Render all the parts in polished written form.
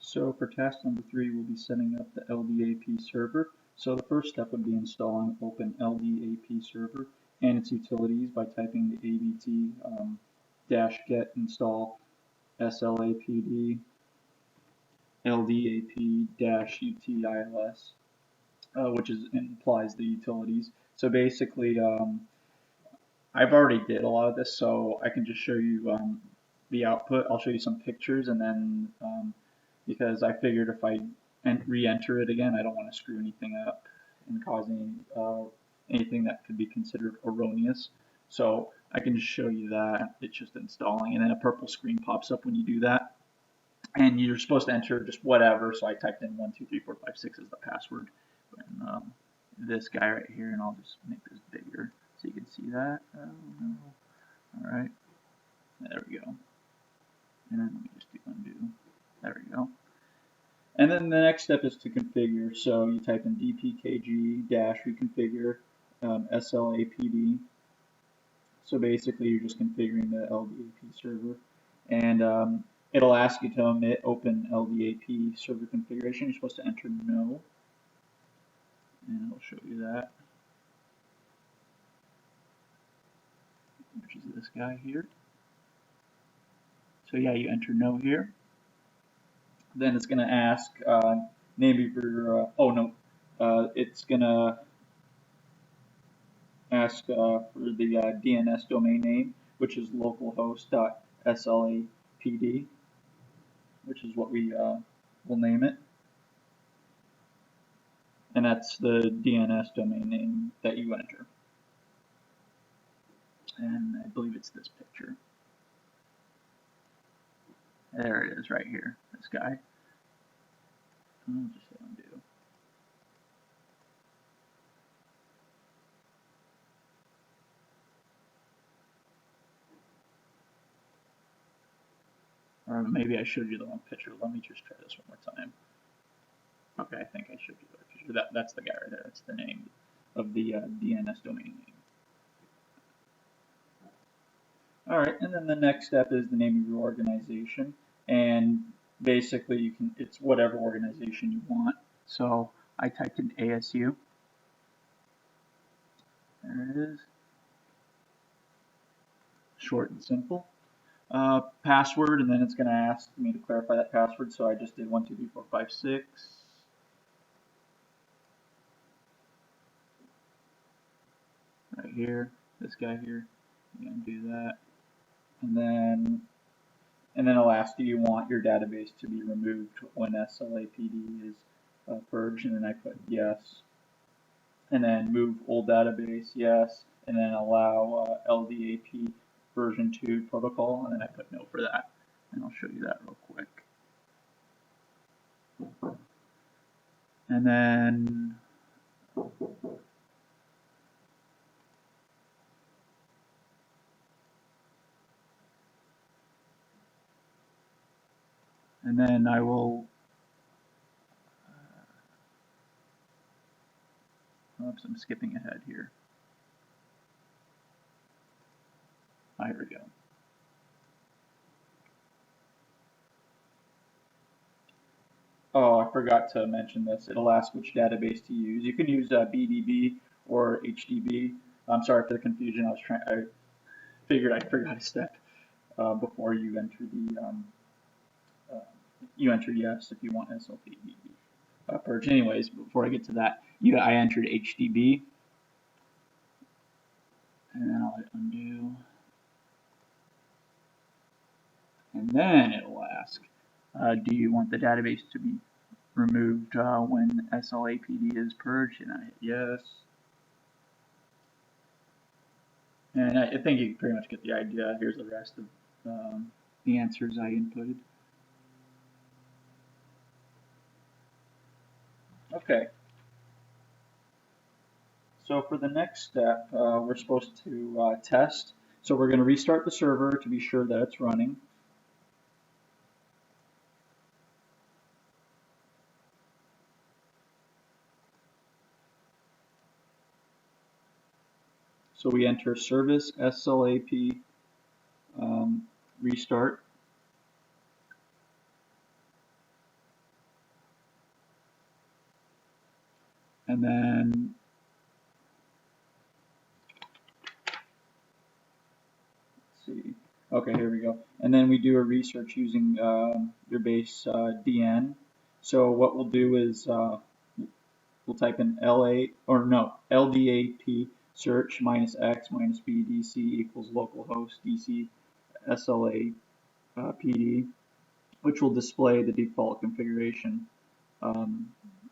So for task number 3, we'll be setting up the LDAP server. So the first step would be installing Open LDAP Server and its utilities by typing the abt-get install slapd ldap-utils, which implies the utilities. So basically, I've already did a lot of this, so I can just show you the output. I'll show you some pictures, and then because I figured if I re-enter it again, I don't want to screw anything up and cause anything that could be considered erroneous. So I can just show you that it's just installing, and then a purple screen pops up when you do that, and you're supposed to enter just whatever. So I typed in 1 2 3 4 5 6 as the password, and this guy right here, and I'll just make this bigger so you can see that. Oh no! All right, there we go. And then let me just do undo. There we go. And then the next step is to configure. So you type in dpkg-reconfigure slapd. So basically you're just configuring the LDAP server. And it'll ask you to omit open LDAP server configuration. You're supposed to enter no. And it'll show you that, which is this guy here. So yeah, you enter no here. Then it's going to ask name of your, it's going to ask for the DNS domain name, which is localhost.slapd, which is what we will name it. And that's the DNS domain name that you enter. And I believe it's this picture. There it is right here, this guy. I'll just hit undo. Or maybe I showed you the wrong picture. Let me just try this one more time. Okay, I think I showed you the picture. That's the guy right there. That's the name of the DNS domain name. All right, and then the next step is the name of your organization, and basically it's whatever organization you want. So I typed in ASU. There it is. Short and simple. Password, and then it's going to ask me to clarify that password. So I just did 1 2 3 4 5 6. Right here, this guy here. You can do that, and then it'll ask, do you want your database to be removed when slapd is purged? And then I put yes, and then move old database, yes, and then allow LDAP version 2 protocol, and then I put no for that, and I'll show you that real quick. And then I will oops, I'm skipping ahead here. Here we go. Oh, I forgot to mention this. It'll ask which database to use. You can use BDB or HDB. I'm sorry for the confusion. I figured I forgot a step before you enter the you enter yes if you want slapd purge. Anyways, before I get to that, I entered HDB, and then I'll hit undo, and then it will ask, do you want the database to be removed when slapd is purged? And I hit yes. And I think you can pretty much get the idea. Here's the rest of the answers I inputted. Okay. So for the next step, we're supposed to test. So we're going to restart the server to be sure that it's running. So we enter service slap restart. And then let's see. Okay, here we go. And then we do a research using your base DN. So what we'll do is we'll type in LDAP search minus X minus B DC equals localhost DC SLA PD, which will display the default configuration,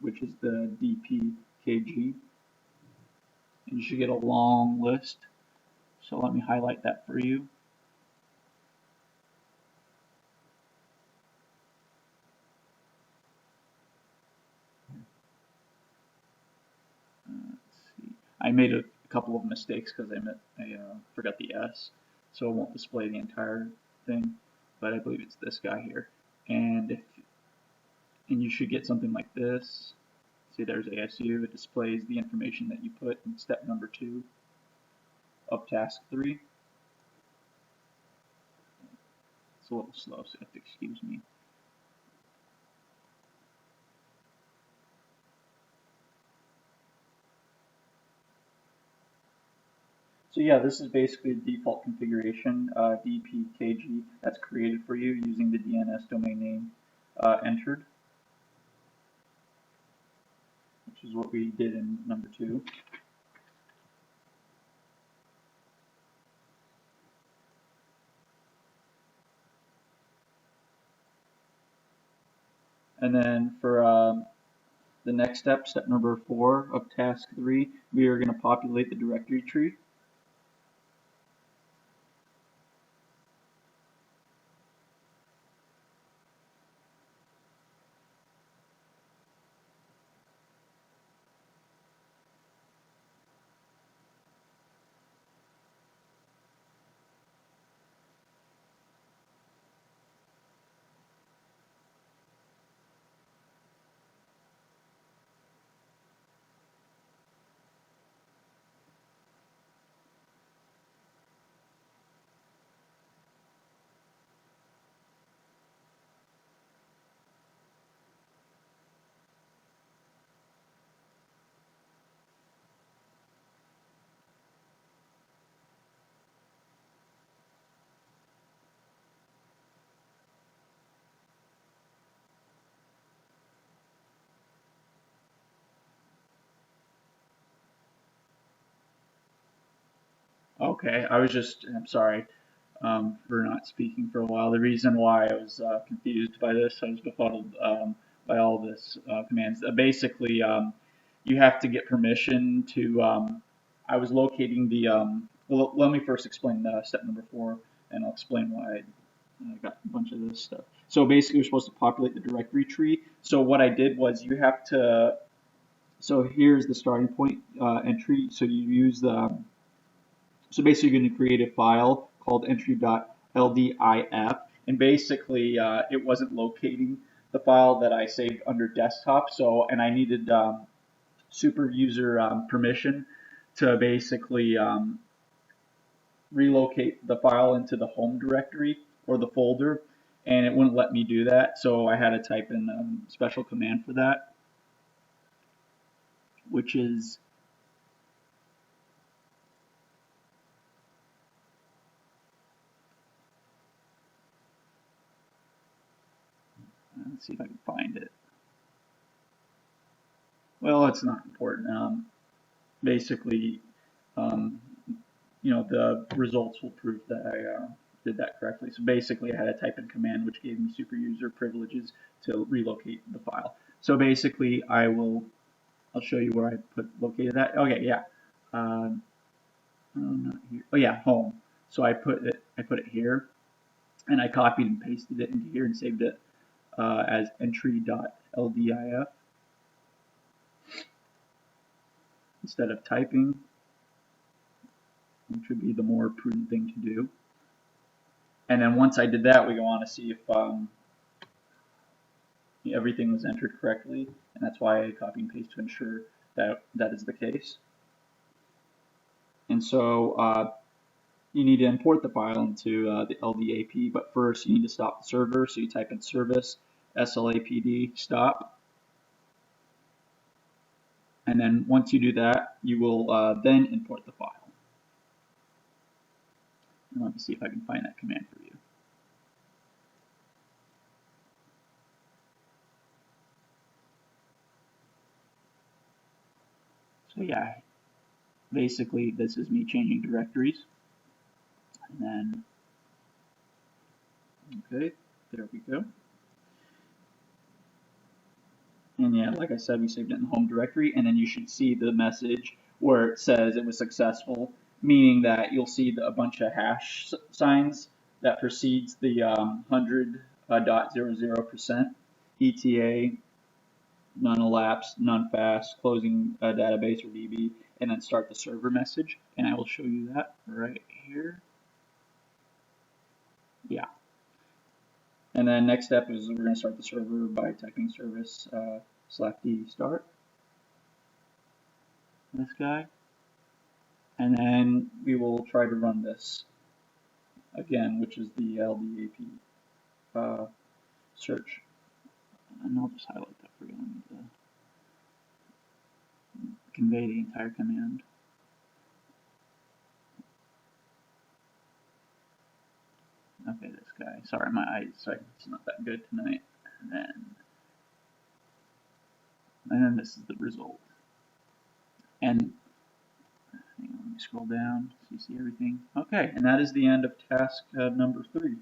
which is the DPKG. And you should get a long list. So let me highlight that for you. Let's see. I made a couple of mistakes because I forgot the S, so it won't display the entire thing. But I believe it's this guy here, and you should get something like this. See, there's ASU. It displays the information that you put in step number 2 of task 3. It's a little slow, so you have to excuse me. So yeah, this is basically the default configuration, DPKG, that's created for you using the DNS domain name entered, which is what we did in number 2. And then for the next step, step number 4 of task 3, we are going to populate the directory tree. Okay, I'm sorry for not speaking for a while. The reason why I was confused by this, I was befuddled by all this commands. Basically, you have to get permission to, I was locating well, let me first explain step number 4, and I'll explain why I got a bunch of this stuff. So basically, you're supposed to populate the directory tree. So what I did was you have to, so here's the starting point entry. So you use so basically you're going to create a file called entry.ldif, and basically it wasn't locating the file that I saved under desktop, and I needed super user permission to basically relocate the file into the home directory or the folder, and it wouldn't let me do that, so I had to type in a special command for that, which is let's see if I can find it. Well, it's not important. Basically, um, the results will prove that I did that correctly. So basically, I had to type in command, which gave me super user privileges to relocate the file. So basically, I'll show you where I located that. Okay, yeah. Not here. Oh yeah, home. So I put it here, and I copied and pasted it into here and saved it as entry.ldif instead of typing, which would be the more prudent thing to do. And then once I did that, we go on to see if everything was entered correctly, and that's why I copy and paste to ensure that that is the case. And so you need to import the file into the LDAP, but first you need to stop the server, so you type in service slapd stop. And then once you do that, you will then import the file. And let me see if I can find that command for you. So yeah, basically this is me changing directories. And then, okay, there we go. And yeah, like I said, we saved it in the home directory, and then you should see the message where it says it was successful, meaning that you'll see a bunch of hash signs that precedes the 100.00%, ETA, none elapsed, none fast, closing a database or DB, and then start the server message. And I will show you that right here. Yeah. And then next step is we're going to start the server by typing service /d start. This guy. And then we will try to run this again, which is the LDAP search. And I'll just highlight that for you. I need to convey the entire command. Okay, this guy. Sorry, my eyesight is not that good tonight. And then this is the result. And hang on, let me scroll down so you see everything. Okay, and that is the end of task number 3.